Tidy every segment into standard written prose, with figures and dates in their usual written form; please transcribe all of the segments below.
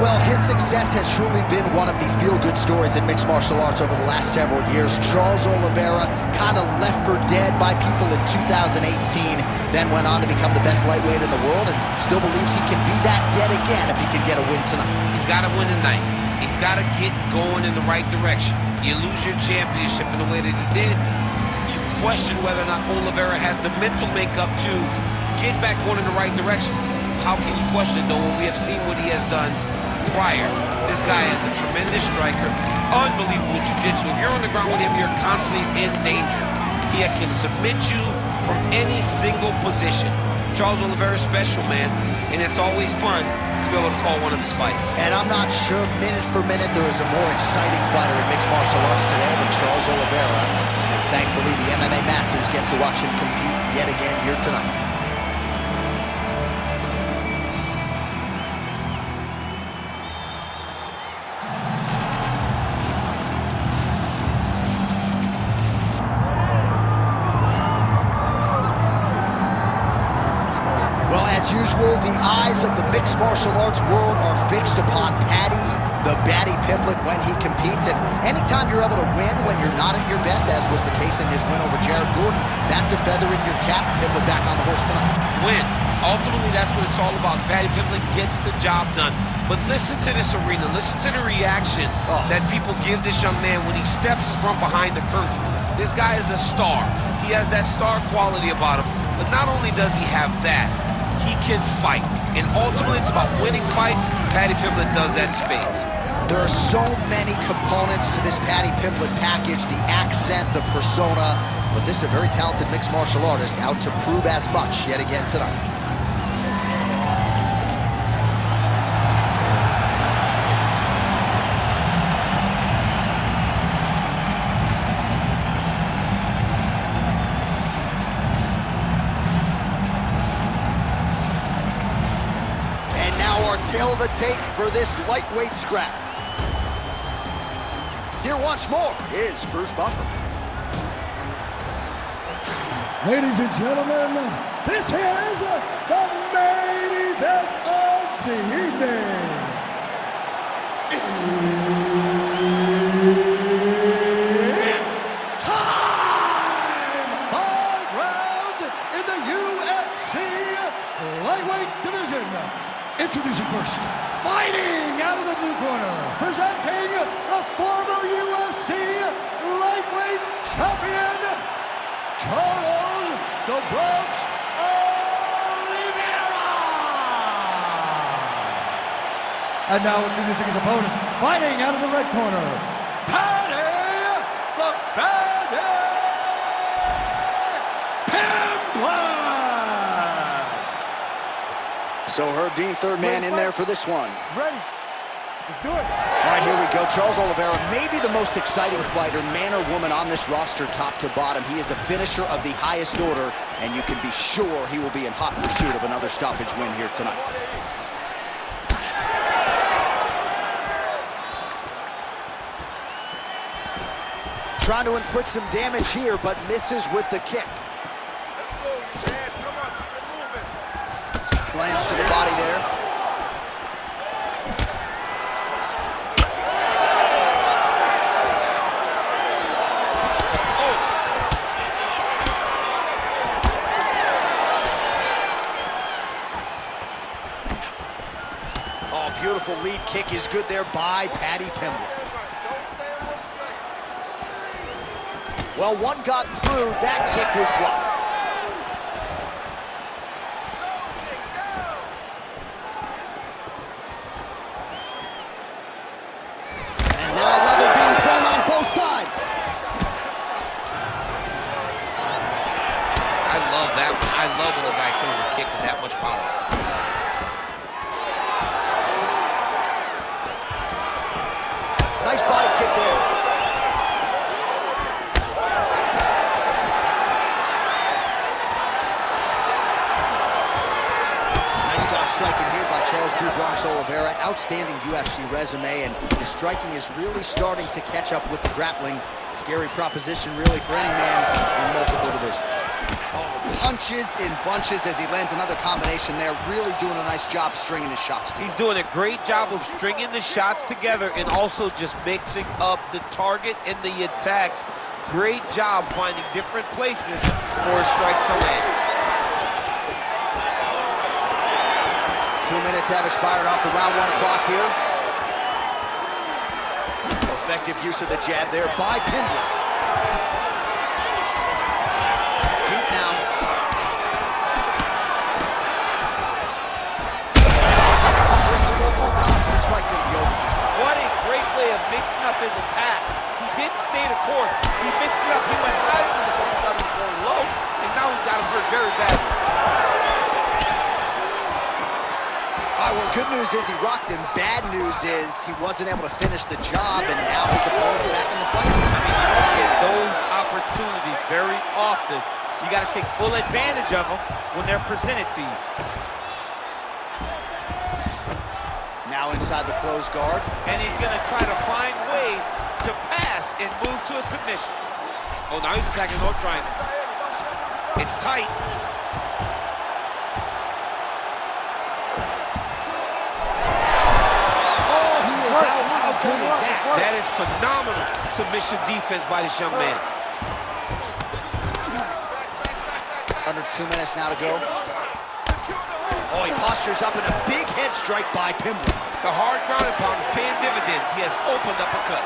Well, his success has truly been one of the feel-good stories in mixed martial arts over the last several years. Charles Oliveira kind of left for dead by people in 2018, then went on to become the best lightweight in the world and still believes he can be that yet again if he can get a win tonight. He's got to win tonight. He's got to get going in the right direction. You lose your championship in the way that he did, you question whether or not Oliveira has the mental makeup to get back going in the right direction. How can you question it, though, when we have seen what he has done prior? This guy is a tremendous striker, unbelievable jiu-jitsu. If you're on the ground with him, you're constantly in danger. He can submit you from any single position. Charles Oliveira is special, man, and it's always fun to be able to call one of his fights. And I'm not sure minute for minute there is a more exciting fighter in mixed martial arts today than Charles Oliveira. And thankfully, the MMA masses get to watch him compete yet again here tonight. As usual, the eyes of the mixed martial arts world are fixed upon Paddy, the Paddy Pimblett, when he competes. And anytime you're able to win when you're not at your best, as was the case in his win over Jared Gordon, that's a feather in your cap. Pimblett back on the horse tonight. Win. Ultimately, that's what it's all about. Paddy Pimblett gets the job done. But listen to this arena. Listen to the reaction that people give this young man when he steps from behind the curtain. This guy is a star. He has that star quality about him. But not only does he have that, he can fight. And ultimately, it's about winning fights. Paddy Pimblett does that in spades. There are so many components to this Paddy Pimblett package, the accent, the persona, but this is a very talented mixed martial artist out to prove as much yet again tonight. Kill the tape for this lightweight scrap. Here once more is Bruce Buffer. Ladies and gentlemen, this is the main event of the evening. It's time! 5 rounds in the UFC lightweight division. Introducing first, fighting out of the blue corner, presenting the former UFC lightweight champion, Charles "The Bronx" Oliveira. And now introducing his opponent, fighting out of the red corner, Paddy "The Paddy" Pimblett. So Herb Dean, third man in there for this one. Ready? Let's do it. All right, here we go. Charles Oliveira, maybe the most exciting fighter, man or woman, on this roster, top to bottom. He is a finisher of the highest order, and you can be sure he will be in hot pursuit of another stoppage win here tonight. Trying to inflict some damage here, but misses with the kick. Lands to the body there. Oh, beautiful lead kick is good there by Paddy Pimblett. Well, one got through. That kick was blocked. I love when a guy throws a kick with that much power. Nice body kick there. Nice job striking here by Charles. Charles "Bronx" Oliveira. Outstanding UFC resume, and his striking is really starting to catch up with the grappling. Scary proposition, really, for any man in multiple divisions. Oh, punches in bunches as he lands another combination there. Really doing a nice job stringing his shots together. He's doing a great job of stringing the shots together and also just mixing up the target and the attacks. Great job finding different places for his strikes to land. 2 minutes have expired off the round 1 clock here. Effective use of the jab there by Pimblett. Deep now. This fight's gonna be over. What a great way of mixing up his attack. He didn't stay the course. He mixed it up. He went high because the ball was going low, and now he's got him hurt very badly. All right, well, good news is he rocked him. Bad news is he wasn't able to finish the job, and now his opponent's back in the fight. I mean, you don't get those opportunities very often. You got to take full advantage of them when they're presented to you. Now inside the closed guard. And he's going to try to find ways to pass and move to a submission. Oh, now he's attacking no triangle. It's tight. How good is that? That is phenomenal submission defense by this young man. Under 2 minutes now to go. Oh, he postures up in a big head strike by Pimblett. The hard ground and pound is paying dividends. He has opened up a cut.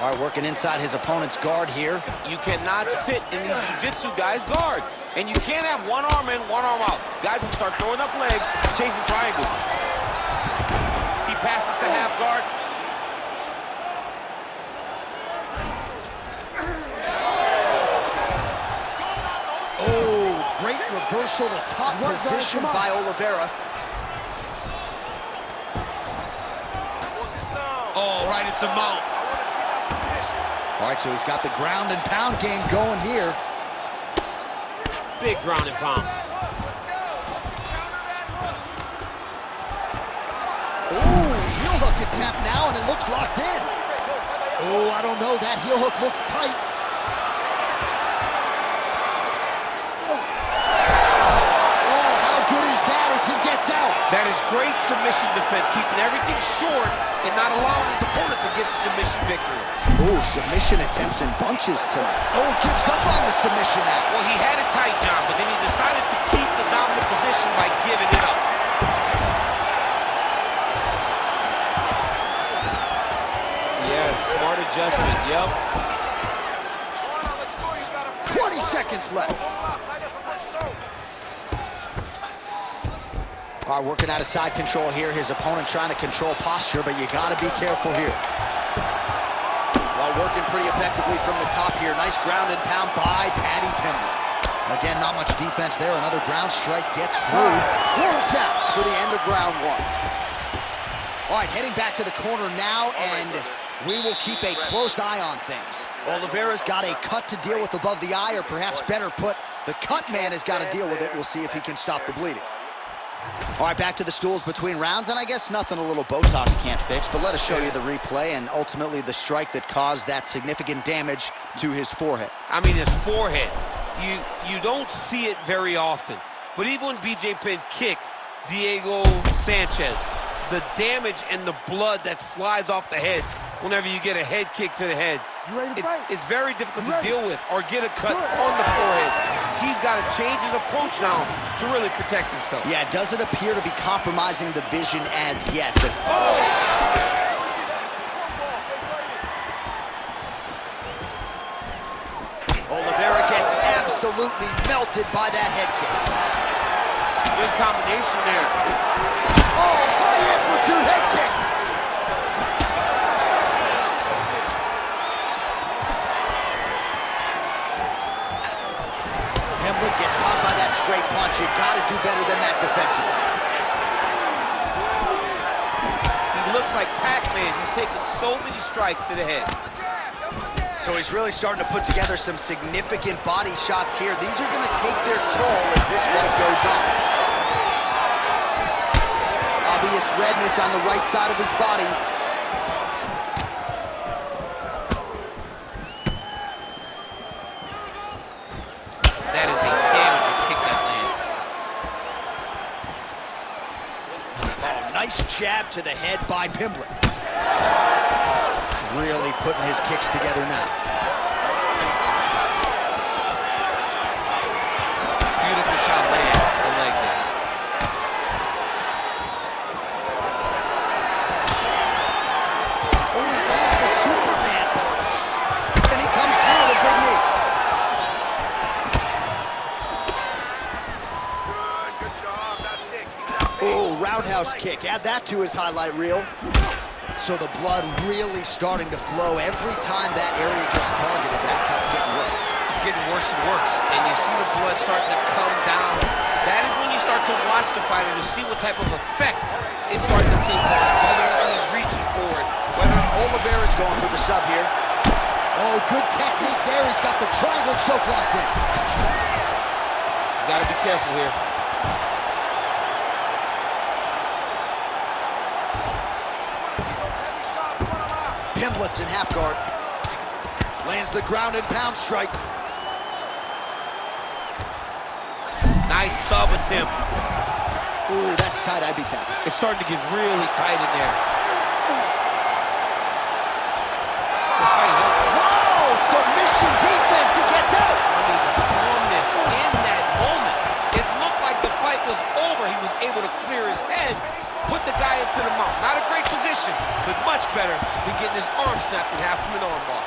All right, working inside his opponent's guard here. You cannot sit in these jiu-jitsu guys' guard. And you can't have one arm in, one arm out. Guys will start throwing up legs, chasing triangles. He passes to half guard. Oh, great reversal to top position by Oliveira. Oh, right into mount. All right, so he's got the ground and pound game going here. Big ground and pound. Ooh, heel hook attempt now, and it looks locked in. Oh, I don't know. That heel hook looks tight. Oh, how good is that as he gets out? That is great submission defense, keeping everything short and not allowing his opponent to get the submission victory. Oh, submission attempts in bunches tonight. Oh, gives up on the submission now. Well, he had it tight, John, but then he decided to keep the dominant position by giving it up. Yes, smart adjustment, yep. 20 seconds left. All right, working out of side control here. His opponent trying to control posture, but you got to be careful here. Well, working pretty effectively from the top here. Nice ground and pound by Paddy Pimblett. Again, not much defense there. Another ground strike gets through. 4 seconds for the end of round 1. All right, heading back to the corner now, and we will keep a close eye on things. Oliveira's got a cut to deal with above the eye, or perhaps better put, the cut man has got to deal with it. We'll see if he can stop the bleeding. All right, back to the stools between rounds, and I guess nothing a little Botox can't fix, but let us show you the replay and ultimately the strike that caused that significant damage to his forehead. I mean, his forehead. You don't see it very often, but even when BJ Penn kicked Diego Sanchez, the damage and the blood that flies off the head whenever you get a head kick to the head, it's very difficult to deal with or get a cut on the forehead. He's got to change his approach now to really protect himself. Yeah, it doesn't appear to be compromising the vision as yet, but... Oliveira gets absolutely melted by that head kick. Good combination there. Oh, high amplitude head kick. Pimblett gets caught by that straight punch. You got to do better than that defensively. He looks like Pac-Man. He's taken so many strikes to the head. So he's really starting to put together some significant body shots here. These are going to take their toll as this fight goes on. Obvious redness on the right side of his body. That is a damaging kick that lands. Oh, nice jab to the head by Pimblett. Really putting his kicks together now. Beautiful shot lands to the leg there. Oh, he lands the Superman punch. And he comes through with a big knee. Good job. That's it. Oh, roundhouse kick. Add that to his highlight reel. So the blood really starting to flow. Every time that area gets targeted, that cut's getting worse. It's getting worse and worse. And you see the blood starting to come down. That is when you start to watch the fighter to see what type of effect it's starting to take. Whether or not he's reaching forward. Whether Oliveira's going for the sub here. Oh, good technique there. He's got the triangle choke locked in. he's got to be careful here. Pimblett's in half guard. Lands the ground and pound strike. Nice sub attempt. Ooh, that's tight. I'd be tapped. It's starting to get really tight in there. This fight is over. Whoa! Submission defense. He gets out. I mean, the calmness in that moment. It looked like the fight was over. He was able to clear his head, put the guy into the mount. Not a great position, but much better than getting his arm snapped in half from an armbar.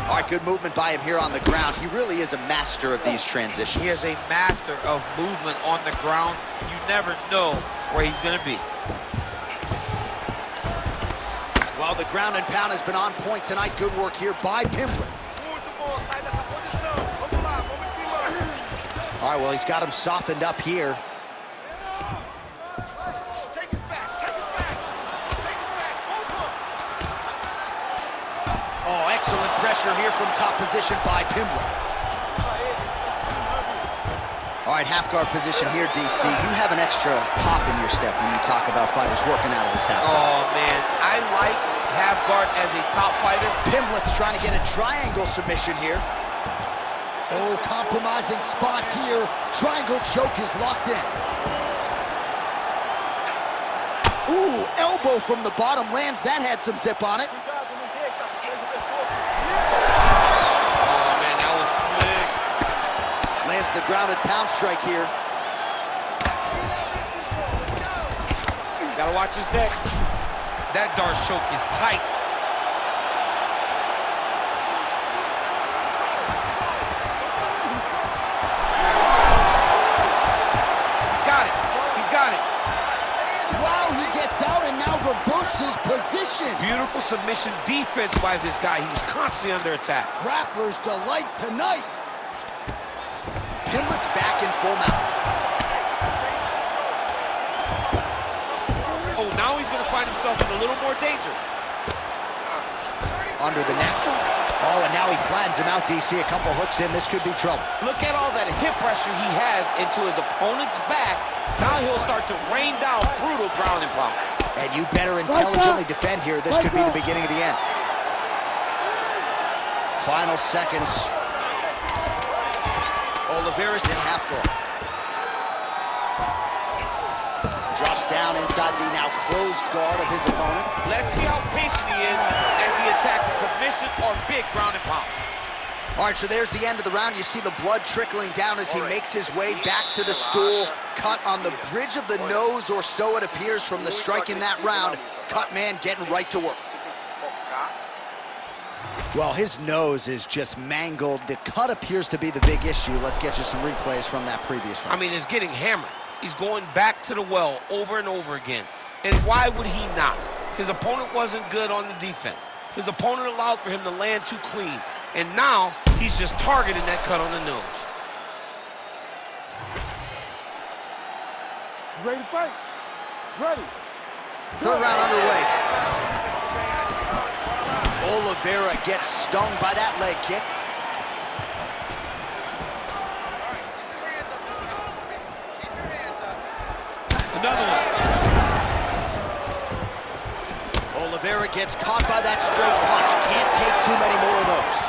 All right, good movement by him here on the ground. He really is a master of these transitions. He is a master of movement on the ground. You never know where he's going to be. Well, the ground and pound has been on point tonight. Good work here by Pimblett. All right, well, he's got him softened up here. Oh, excellent pressure here from top position by Pimblett. All right, half guard position here, DC. You have an extra pop in your step when you talk about fighters working out of this half guard. Oh, man, I like half guard as a top fighter. Pimblett's trying to get a triangle submission here. Oh, compromising spot here. Triangle choke is locked in. Ooh, elbow from the bottom lands. That had some zip on it. Oh, man, that was slick. Lands the grounded pound strike here. Gotta watch his neck. That Darce choke is tight. Wow, he gets out and now reverses position. Beautiful submission defense by this guy. He was constantly under attack. Grappler's delight tonight. Pimblett's back in full mount. Oh, now he's going to find himself in a little more danger. Under the neck. Oh, and now he flattens him out, DC. A couple hooks in. This could be trouble. Look at all that hip pressure he has into his opponent's back. Now he'll start to rain down brutal ground and pound. And you better intelligently defend here. This could be the beginning of the end. Final seconds. Oliveira's in half guard. Drops down inside the now closed guard of his opponent. Let's see how patient he is as he attacks a submission or big ground and pound. All right, so there's the end of the round. You see the blood trickling down as he makes his way back to the stool. Cut on the bridge of the nose, or so it appears from the strike in that round. Cut man getting right to work. Well, his nose is just mangled. The cut appears to be the big issue. Let's get you some replays from that previous round. I mean, it's getting hammered. He's going back to the well over and over again. And why would he not? His opponent wasn't good on the defense. His opponent allowed for him to land too clean. And now, he's just targeting that cut on the nose. Ready to fight? Ready. Third round underway. Oliveira gets stung by that leg kick. Another one. Oliveira gets caught by that straight punch. Can't take too many more of those.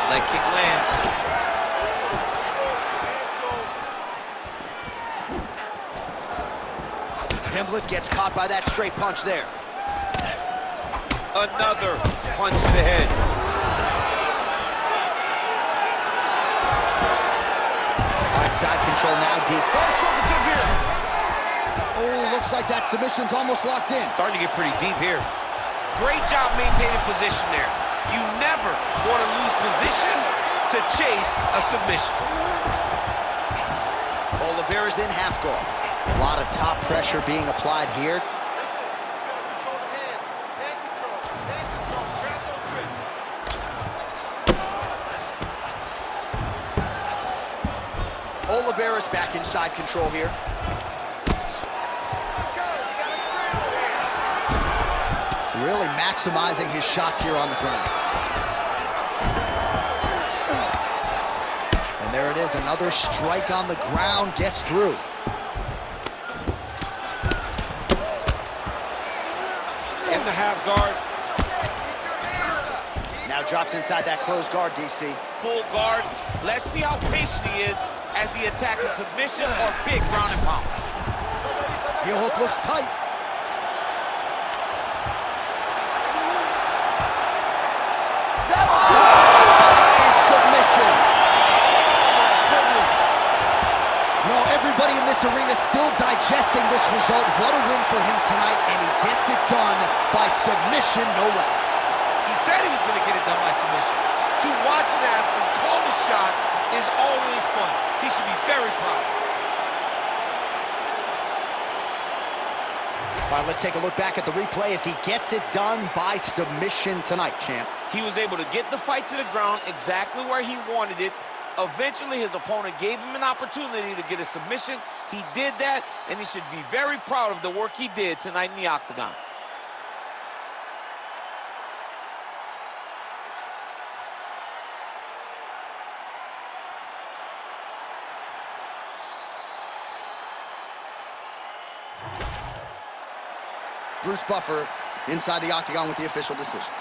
Leg kick lands. Pimblett gets caught by that straight punch there. Another punch to the head. All right, side control now, D. Oh, looks like that submission's almost locked in. Starting to get pretty deep here. Great job maintaining position there. You never want to lose position to chase a submission. Oliveira's in half guard. A lot of top pressure being applied here. Listen, you gotta control the hands. Hand control. Hand control. Grab those wrists. Oliveira's back in side control here. Let's go. You gotta scramble here. Really maximizing his shots here on the ground. And there it is, another strike on the ground, gets through. In the half guard. It's okay. Keep your hands up. Now drops inside that closed guard, DC. Full guard. Let's see how patient he is as he attacks a submission or big ground and pound. Heel hook looks tight. That'll do it! Submission. Goodness. Well, everybody in this arena still digesting this result. What a win for him tonight, and he gets it done by submission, no less. He said he was going to get it done by submission. To watch an athlete call the shot is always fun. He should be very proud. All right, let's take a look back at the replay as he gets it done by submission tonight, champ. He was able to get the fight to the ground exactly where he wanted it. Eventually, his opponent gave him an opportunity to get a submission. He did that, and he should be very proud of the work he did tonight in the octagon. Bruce Buffer inside the octagon with the official decision.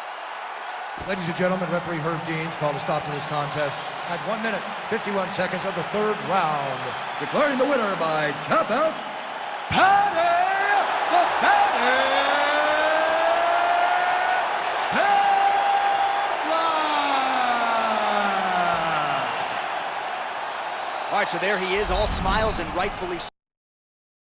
Ladies and gentlemen, referee Herb Deans called a stop to this contest at 1 minute, 51 seconds of the third round, declaring the winner by tap out, Paddy, the Paddy Pimblett. All right, so there he is, all smiles and rightfully so.